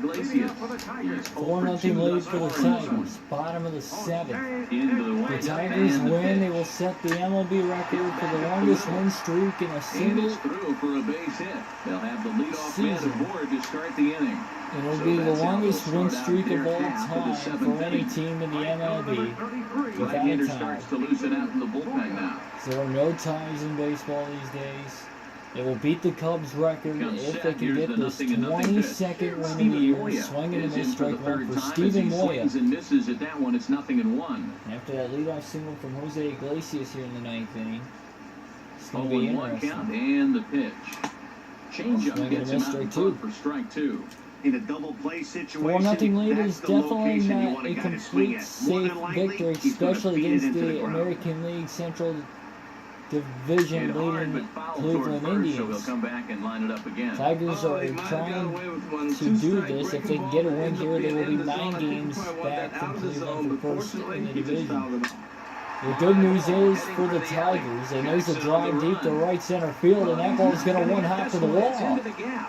Iglesias. 4-0 lead for the Tigers. Bottom of the 7th. The Tigers win. They will set the MLB record for the longest win streak in a single through for a base hit. They'll have the leadoff man aboard to start the inning. It'll be the longest win streak of all time for any team in the MLB. Right-hander starts to loosen out in the bullpen now. There are no ties in baseball these days. It will beat the Cubs record if they can get this 22nd win of the year. Swinging and miss strike one for Steven Moya. And misses at that one. It's 0-1. After that leadoff single from Jose Iglesias here in the 9th inning, it's going to be interesting. Count and the pitch. Changeup gets him out in front for strike 2. In a double play situation, 4-0 lead is definitely not a complete safe victory, especially against the American League Central Division leading Cleveland Indians. Tigers are trying to do this. If they can get a win here, they will be 9 games back from Cleveland for first in the division. The good news is for the Tigers, they knows a drive deep to right center field, and that ball is going to one hop to the wall.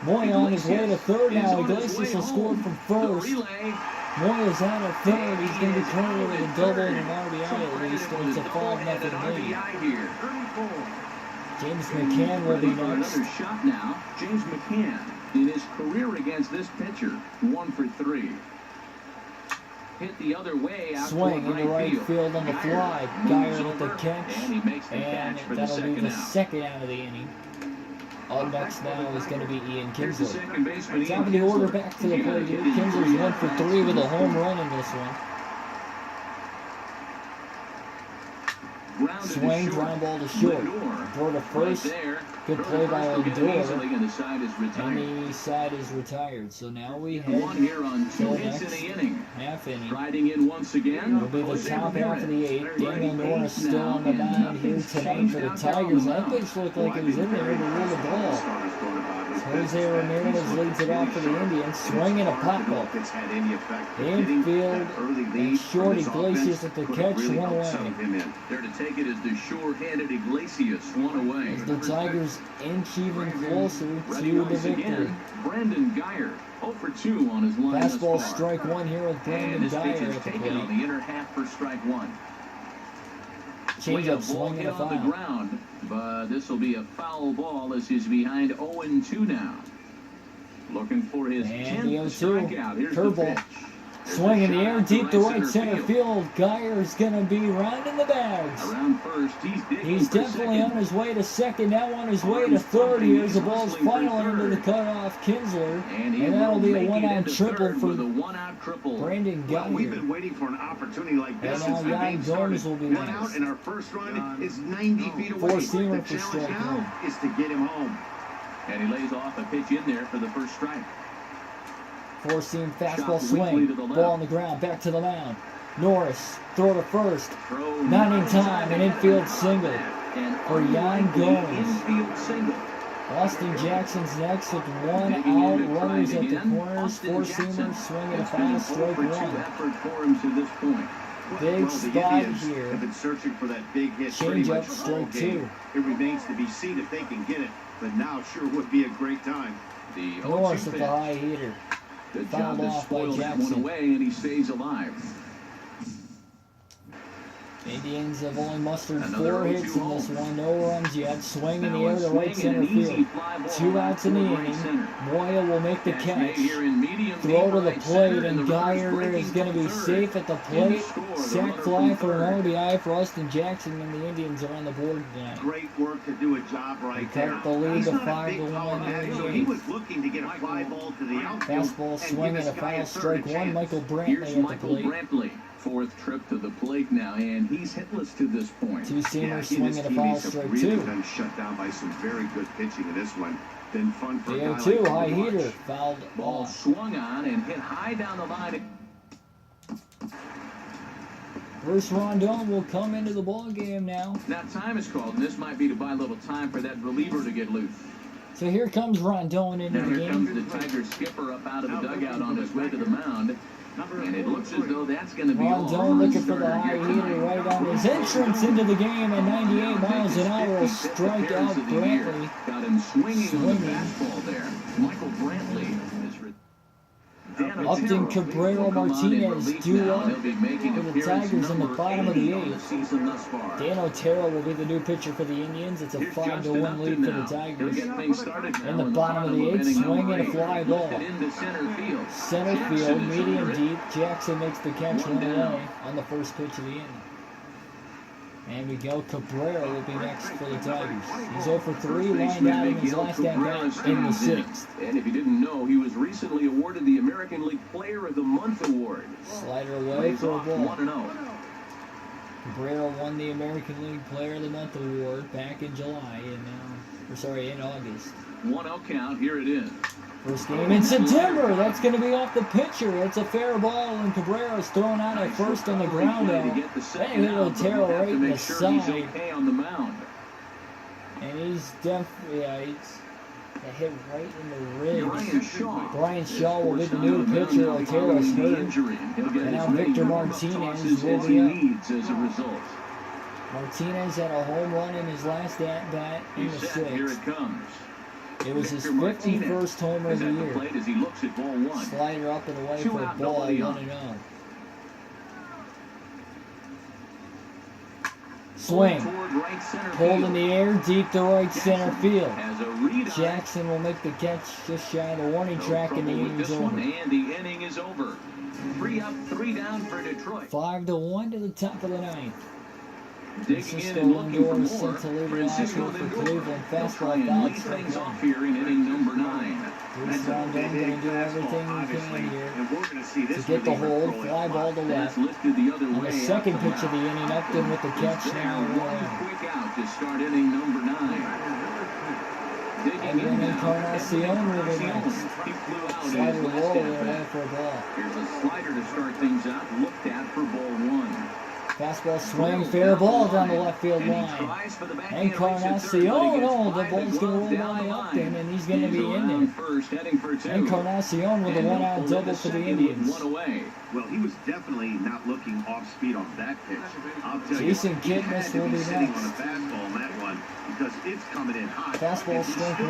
Moya on his way to third now. Iglesias will score from first. Moya's out at third. He's going to be currently with a double and an RBI at least, and it's a 5-0 lead. James McCann will be next. Another shot now. James McCann in his career against this pitcher, 1 for 3. Hit the other way out swing in the right field on the fly. Geyer with the catch, and that'll be the second out of the inning. Up next now is going to be Ian Kinsler. Top of the order back to the plate here. Kinsler's 1 for 3 with a home run in this one. Swing, ground ball to short. Throw to first. Good play by Lindor. And the side is retired. So now we head to the next half inning. Riding in once again. It'll be the top half of the 8th. Daniel Norris still on the mound here tonight for the Tigers. That pitch looked like it was in there to rule the ball. Jose Ramirez leads it off for the Indians. Swinging a pop-up. Infield and short. Iglesias at the catch, 1 away. There to take it is the sure-handed Iglesias, 1 away. As the Tigers inch even closer to the victory. Brandon Geyer, 0 for 2 on his line. Fastball strike 1 here with Brandon Geyer at the plate. On the inner half for strike 1. Change-up swing and a foul. On the ground, but this will be a foul ball as he's behind 0-2 now. Looking for his 10th strikeout. Here's the pitch. Swing in the air deep to right center field. Geyer is going to be rounding the bags. Around first, he's definitely on his way to second, now on his way to third here as the ball's finally into the cutoff. Kinsler, and that'll be a one-out triple for Brandon Geyer. We've been waiting for an opportunity like this since the game started. Will be one out, and our first run is 90 feet away. Four-seamer for strike now is to get him home. And he lays off a pitch in there for the first strike. Four-seam fastball swing, ball on the ground, back to the mound. Norris, throw to first, not in time, an infield single for Yan Gomes. Austin Jackson's next with 1 out, runners at the corners, four-seamer, swinging a foul, strike 1. Big spot here. Been searching for that big hit. Change up, strike 2. It remains to be seen if they can get it, but now sure would be a great time. Norris with the high hitter. The job is spoiled one away, and he stays alive. Indians have only mustered 4 hits in this one, no runs yet. Swing in the air to right center field. 2 outs in the inning. Moya will make the catch. Throw to the plate, and Geyer is going to be safe at the plate. Sack fly for an RBI for Austin Jackson, and the Indians are on the board tonight. Great work to do a job right there. Cut the lead to 5-1. He was looking to get a fly ball to the outfield. Fastball swing and a foul, strike 1. Michael Brantley at the plate. 4th trip to the plate now, and he's hitless to this point. Two-seamer swing and a foul, strike 2. Been shut down by some very good pitching in this one. Been fun for the 0-2 high heater, fouled ball swung on and hit high down the line. Bruce Rondon will come into the ball game now. Now time is called, and this might be to buy a little time for that reliever to get loose. So here comes Rondon into the game. Here comes the Tiger skipper up out of the dugout on his way to the mound. And it looks as though that's going to be all. Rondon looking for the high hitter right on his entrance into the game at 98 miles an hour. Will strike out Brantley. Got him swinging on the fastball there. Michael Brantley is Upton Cabrera Martinez due up for the Tigers in the bottom of the 8th. Dan Otero will be the new pitcher for the Indians. It's a 5-1 lead for the Tigers. In the bottom of the 8th, swing and a fly ball. Center field, medium deep. Jackson makes the catch run away on the first pitch of the inning. And Miguel Cabrera will be next for the Tigers. He's 0 for 3, lined out in his last at-bat in the 6th. And if you didn't know, he was recently awarded the American League Player of the Month award. Slider away for a ball. 1-0. Cabrera won the American League Player of the Month award back in July, in August. 1-0 count. Here it is. First game in September. That's going to be off the pitcher. That's a fair ball, and Cabrera's thrown out at first on the ground out. They hit Otero right in the side. And he's definitely, he's hit right in the ribs. Brian Shaw will be the new pitcher. Otero's hurt. And now Victor Martinez will be up. Martinez had a home run in his last at-bat in the 6th. It was his 51st homer of the year. Slider up and away for a ball, 1-0. Swing. Pulled in the air, deep to right center field. Jackson will make the catch just shy of the warning track, and the inning is over. 3 up, 3 down for Detroit. 5-1 to the top of the 9th. Digging in and looking for more. Francisco Cleveland fastball foul things off here in inning number 9. Bruce Rondon going to do everything he can here to get the hold. Fly ball to left. On the second pitch of the inning, Upton with the catch now. Quick out to start inning number 9. And then Encarnacion will be next. Slider low away for a ball. Here's a slider to start things out. Looked at for ball 1. Fastball swing, fair ball down the left field line. Encarnacion, the ball's going to roll by Upton, and he's going to be in there. Encarnacion with a 1-out double for the Indians. Well, he was definitely not looking off speed on that pitch. I'll tell Jason Kipnis will be next. On a fastball on that one because it's coming in hot. Fastball strength 1,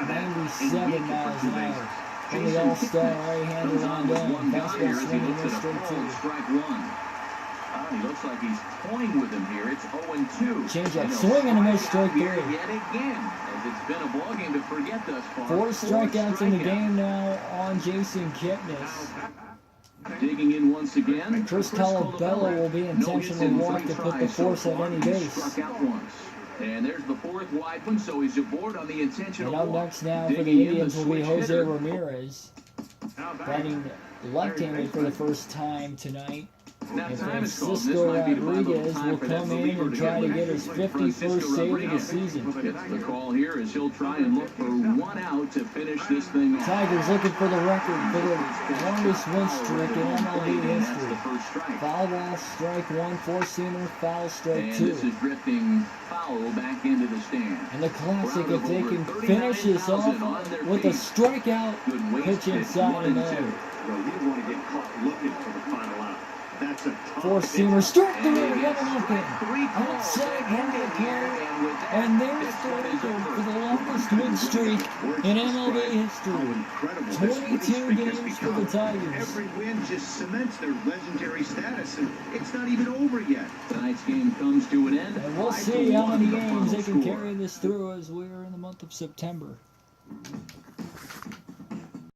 97 miles an hour. And the all-star right-hander Rondon. Fastball swinging in straight 2. Strike 1. He looks like he's toying with him here. It's 0-2. Change up, swing and a miss, strike 3. Yet again, as it's been a ball game to forget thus far. 4 strikeouts in the game now on Jason Kipnis. Digging in once again. Chris Colabello will be intentionally walked to put the force at any base. Struck out once. And there's the 4th wide one, so he's aboard on the intentional walk. And up next now for the Indians will be Jose Ramirez, batting left-handed for the first time tonight. And Francisco Rodriguez will come in and try to get his 51st save of the season. Gets the call here as he'll try and look for 1 out to finish this thing off. Tigers looking for the record for the longest win streak in MLB history. Foul ball, strike 1, 4-seamer, foul, strike 2. And this is drifting foul back into the stand. And the classic, if they can finish this off with a strikeout pitch inside and out. You don't want to get caught looking for the final out. That's a 4-seamer, strike the way, 1-0. Outside Henry carry, and there's the record for the longest win streak in MLB history. 22 games for the Tigers. Every win just cements their legendary status, and it's not even over yet. Tonight's game comes to an end. And we'll see how many games they can carry this through as we're in the month of September.